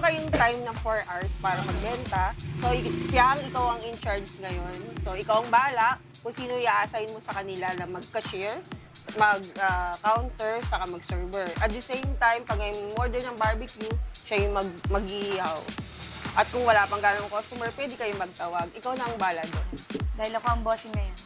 kayong time ng 4 hours para magbenta. So, Piang, ikaw ang in charge ngayon. So, ikaw ang bahala kung sino i-assign mo sa kanila na mag-cashier, mag-counter, saka mag-server. At the same time, pag may order ng barbecue, siya yung mag-iihaw. At kung wala pang ganong customer, pwede kayo magtawag. Ikaw na ang bahala doon. Dahil ako ang bossing ngayon.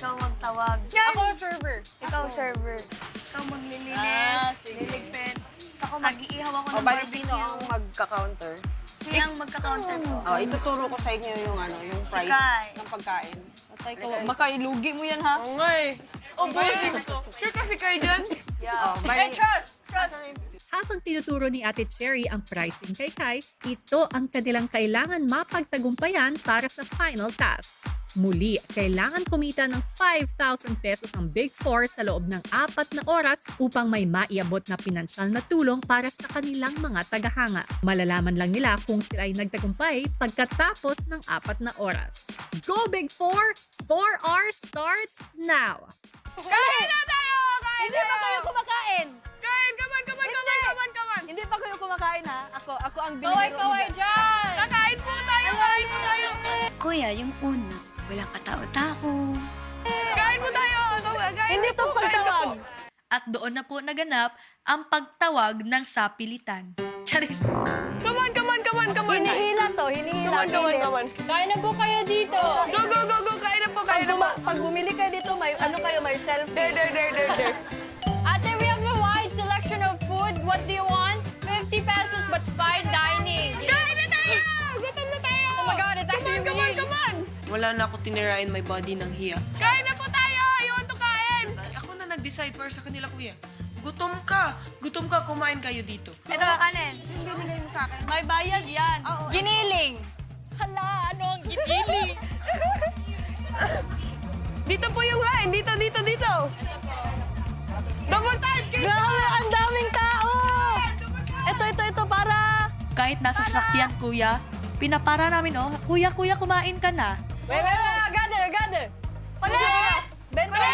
Ikaw magtawag. Ako ang server. Ikaw server. Ikaw maglilinis, liligpit. Ako mag-iihaw ako ng Bali, barbecue. sino ang magka-counter? Silang magka-counter po. Ituturo ko sa inyo yung price Sikay. ng pagkain. Patay ko. Baka ilugi mo yan, ha? Oo nga eh. Oh, bossing. Sure kasi kayo dyan? Oh, bali, Trust! Habang tinuturo ni Ate Cherry ang pricing kay Kai, ito ang kanilang kailangan mapagtagumpayan para sa final task. Muli, kailangan kumita ng 5,000 pesos ang Big Four sa loob ng 4 na oras upang may maiabot na pinansyal na tulong para sa kanilang mga tagahanga. Malalaman lang nila kung sila ay nagtagumpay pagkatapos ng 4 na oras. Go Big Four! 4 hours starts now! Kain na tayo! Hindi pa kayo kumakain! Kain! Come on! Hindi pa kayo kumakain, ha? Ako ang binibiro. Kaway dyan! Kakain po tayo! Kain po tayo! Kuya, yung una, walang katao-tao. Kain po tayo! Kain Hindi to pagtawag. At doon na po naganap ang pagtawag ng sapilitan. Charis! Come on! Hinihila to, hinihila. Come on! Kain na po kayo dito! Go! Kain na po! Kain na po! Pag bumili kayo dito, may ano kayo, may selfie. There! Ate, we have a wide selection of food. What do you want? 50 pesos but fine dining. Kain na tayo! Gutom na tayo! Oh my God, it's actually really... Come on! Wala na ako tinirain my body ng hiya. Kain na po tayo! I want to kain! Ako na nag-decide para sa kanila, kuya. Gutom ka, kumain kayo dito. Ito ang kanin. yung binigay mo sa akin. May bayad yan. Giniling. Hala, ano ang giniling? Dito po yung line! Dito! Double time! Grabe, ang daming tao! Ito, para... Kahit nasa sasakyan, kuya, pinapara namin, oh, kuya, kumain ka na. Wait, gather. Ulit! Benta!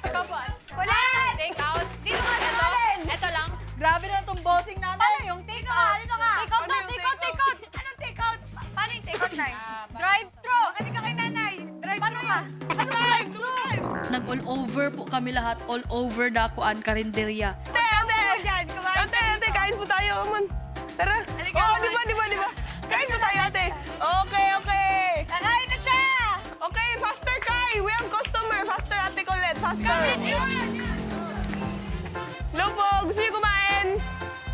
Ikaw po. Ulit! Take out. Dito ka sa akin! Ito lang. Grabe na itong bossing namin. Paano yung take out? Dito ka! Take out to, take out. Anong take-out? Paano yung take-out, Nay? Drive-thru. Ano ka kay nanay? Paano ka? Nag-all over po kami lahat, all over dakuan karinderya. Ate, kain po tayo. Come on. Tara. Oh, di ba? Kain po tayo, ate. Okay. Kakain na siya! Okay, faster, Kai. We have customer. Faster, ate Colette. Faster. Hello po. Gusto niyo kumain?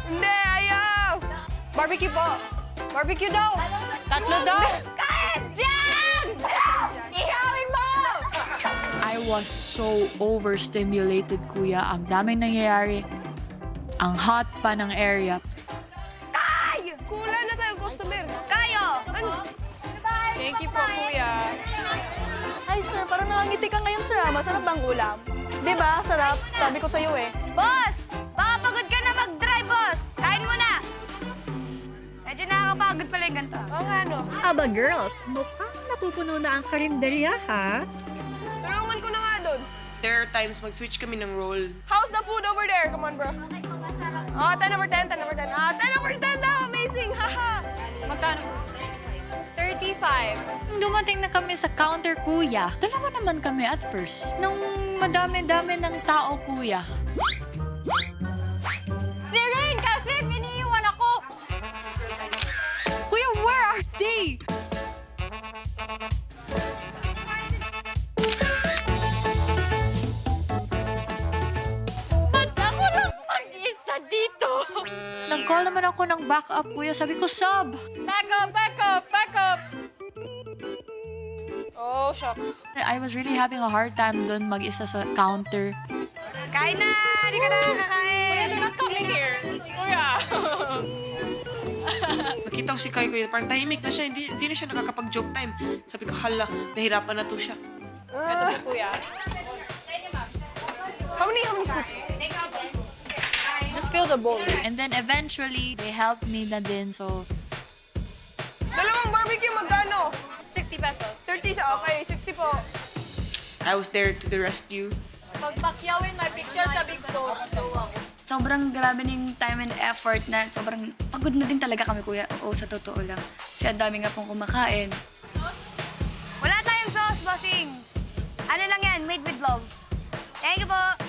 Hindi, ayaw. Barbecue po. Barbecue daw. Tatlo daw. Kain! Yan! Ihawin mo! I was so overstimulated, kuya. Ang daming nangyayari. Ang hot pa ng area. Kay! Kulang na tayo, customer. Kayo! Thank you po, kuya. Ay, sir, parang nangangiti ka ngayon, sir. Masarap bang ulam? Di ba? Sarap. Sabi ko sa'yo eh. Boss! Baka pagod ka na mag-drive, boss! Kain mo na! Medyo nakakapagod pala yung ganito. Oo nga, no. Aba girls, mukhang napupuno na ang karinderya ha? Tulungan ko na nga doon. There are times mag-switch kami ng role. How's the food over there? Come on, bro. Oh, 10 over 10. 10 over 10 daw. Amazing. Haha. Magkano? 35. Nung dumating na kami sa counter, kuya, dalawa naman kami at first. Nung madami-dami ng tao, kuya. Si Rain kasi iniiwan ako. Kuya, where are they? Ba't ako lang mag-isa dito? Nag-call naman ako ng backup, kuya. Sabi ko, sub. Back up. Oh, shucks. I was really having a hard time doon mag-isa sa counter. Kain na! Hindi ka na kakain! You're not coming here. Kuya. Nakita ko si Kai, kuya, parang tahimik na siya. Hindi na siya nakakapag-joke time. Sabi ko, hala, nahirapan na to siya. Ito po, kuya. How many scoops? Just fill the bowl. And then eventually, they helped me na din. So, Dalawang barbecue, magkano? 60 pesos. 30 sa okay. 60 po. I was there to the rescue. Pag pakyawin my picture sa Big Four, ito ako. sobrang grabe na yung time and effort na sobrang pagod na din talaga kami, kuya. O, sa totoo lang. Kasi ang dami nga pong kumakain. Wala tayong sauce, bossing. Ano lang yan, made with love. Thank you po.